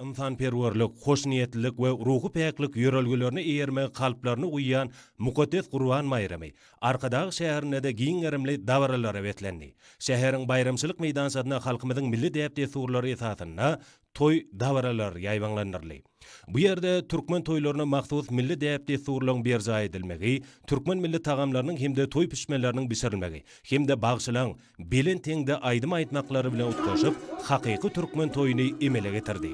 İnsanperwerlik, hoşniyetlilik we ruhy päklik ýörelgilerini eýerme kalplaryny uýýan mukaddes Gurban bayramy arkadagy şäherinde giň erimli dawralara wetlendi. Şäheriň bayramçylyk meýdansadyna halkymyzyň milli däpde surlary esasyna toy dawralar ýaýbanlanyrly. Bu ýerde türkmen toýlaryna mahsus milli däpde surlaryň berja edilmegi, türkmen milli tagamlarynyň hemde toy pişmeleriniň bişirilmegi, hemde bagşylaň belen teňde aýdym aýtmaklary bilen utgaşyp, hakyky türkmen toýuny emele getirdi.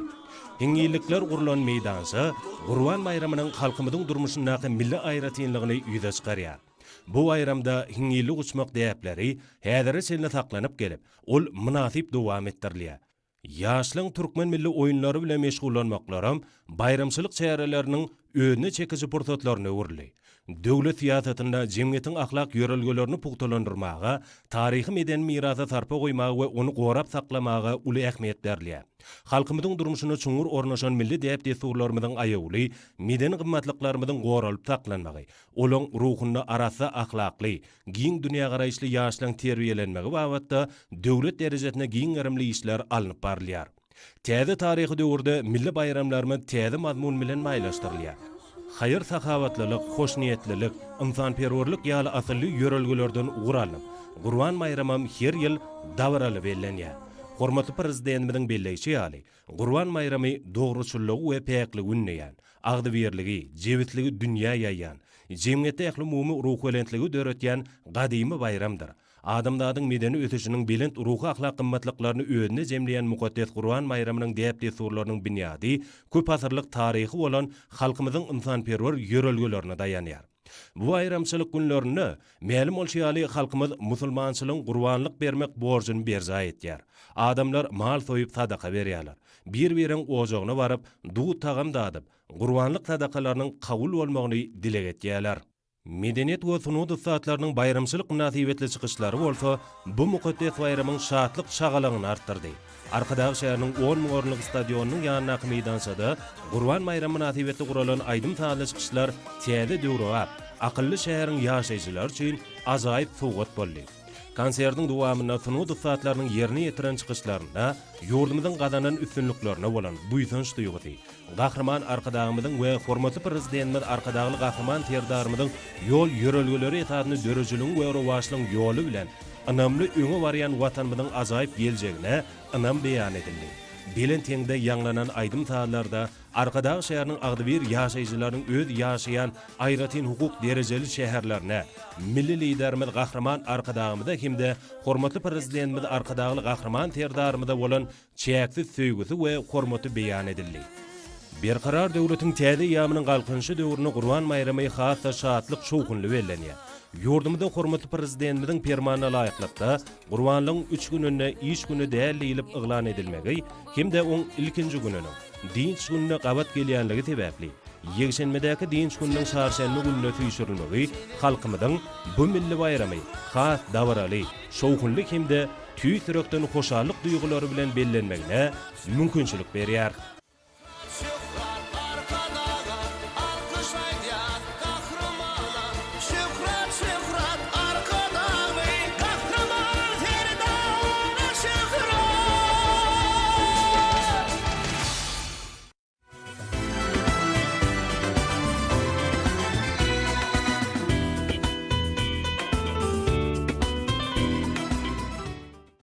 Hingillikler gurulan meydansa, Gurban bayramynyň halkymyzyň durmuşyndaky milli aýratynlygyny ýüze çykarýar. Bu bayramda hingillik uçmak däpleri häziri selne saklanyp gelip, ol münasip dowam etdirilýär. Ýaşlyň türkmen milli oýunlary bilen meşgullanmaklaram bayramçylyk çäreleriniň öňüne çekici pursatlaryny öwürli. Döwlet siýasatynda jemgyýetiň ahlak ýörelgelerini pugtalandyrmaga, taryhy medeni mirasa sarpa goýmaga we onu gorap saklamaga uly ähmiýet berilýär. Halkymyzyň durmuşyna çuňur ornaşan milli däpde surlarymyzyň aýawly, medeni gymmatlyklarynyň goralyp saklanmagy, olaň ruhyny arasa ahlakly, giň dünýä garaýşly ýaşlaryň terbiýelenmegi babatda döwlet derejesine giň erimli işler alınıp barylýar. Täze taryhy döwürde milli bayramlarymyz täze mazmun bilen maýlaşdyrylýar. Hayır sahavatlylyk, hoşniyetlilik, insanperwerlik ýaly asly ýörelgelerden guralanyp, Gurban bayramam her ýyl dawraly bellenýär. Hormatly prezidentimiň belleýçi ýaly, Gurban bayramy dogruçylygy we päkli günneýän, agdybirligi, jewitligi dünýä ýaýýan, jemgyýetde ähli umumy ruh welentligi döretýän gadymy bayramdyr. Adamlaryň medeni ötüşiniň belent ruhy ahlak gymmatlyklaryny öňüne jemleýän mukaddes Gurban bayramynyň däpde surlarynyň bünyady köp asyrlyk taryhy bolan halkymyzyň insanperwer ýörelgelerini daýanýar. Bu bayramçylyk günlerini mälim bolşaýaly halkymyz musulmançylygyň gurbanlyk bermek borjyny berja etýär. Adamlar mal soýup sadaka berýärler. Bir-biriň ojagyna baryp, duw tagam dadyp, gurbanlyk sadakalarynyň kabul bolmagyny dile getýärler. Medeniyet we sunudy saatlarynyň bayramçylyk münasibetli çykyşlary bolsa, bu mukaddes bayramyň şatlyk şagalagyny artdyrdy. Arkadagy şäheriniň 10 000 orunlyk stadionunyň ýanynaky meýdansada Gurban bayramy münasibetli guralan aýdym taýdanly çykyşlar täze döwrap, akylly şäheriň ýaşaýjylary üçin ajaýyp sowgat boldy. Konsertiň dowamyna sunudy saatlarynyň ýerine ýetiren çykyşlarynda ýurdumyzyň gazanan üstünliklerine bolan buýsanç duýgusy, gahryman arkadagymyzyň we hormatly prezidentimiz arkadagy gahryman terdarymyzyň ýol ýörelgeleri etatyny dörejiligiň we rowaşlygyň ýoly bilen anamly öňe barýan watanymyzyň ajaýyp geljegine anam beýan edildi. Belen teňde ýanglanan aýdym taýlarda arkadagy şäheriniň agdybir ýaşaýjylarynyň öz ýaşaýan aýratyn hukuk derejeli şäherlerine, milli liderimiz gahryman arkadagymyza hemde hormatly prezidentimiz arkadagy gahryman terdarymyza bolan çäksiz söýgüsi we hormaty beýan edildi. Berkarar döwletiň täze ýamynyň galkynşy döwrüne Gurban bayramy hassa şatlyk şowkunly bellenýär. Ýurdumyzda hormatly prezidentimiziň permanent laýyklykda Gurbanlygyň 3 gününe iş güni däliýilip yglan edilmegi, hemde oň ilkinji gününiň dinç gününe gabat gelýänligi sebäpli ýekşenmedäki dinç gününiň şarşenme gününe tüýşürilmegi halkymyzyň bu milli bayramy has dawraly, şowkunly hemde tüý sürekden hoşallyk duýgulary bilen bellenmegine mümkinçilik berýär.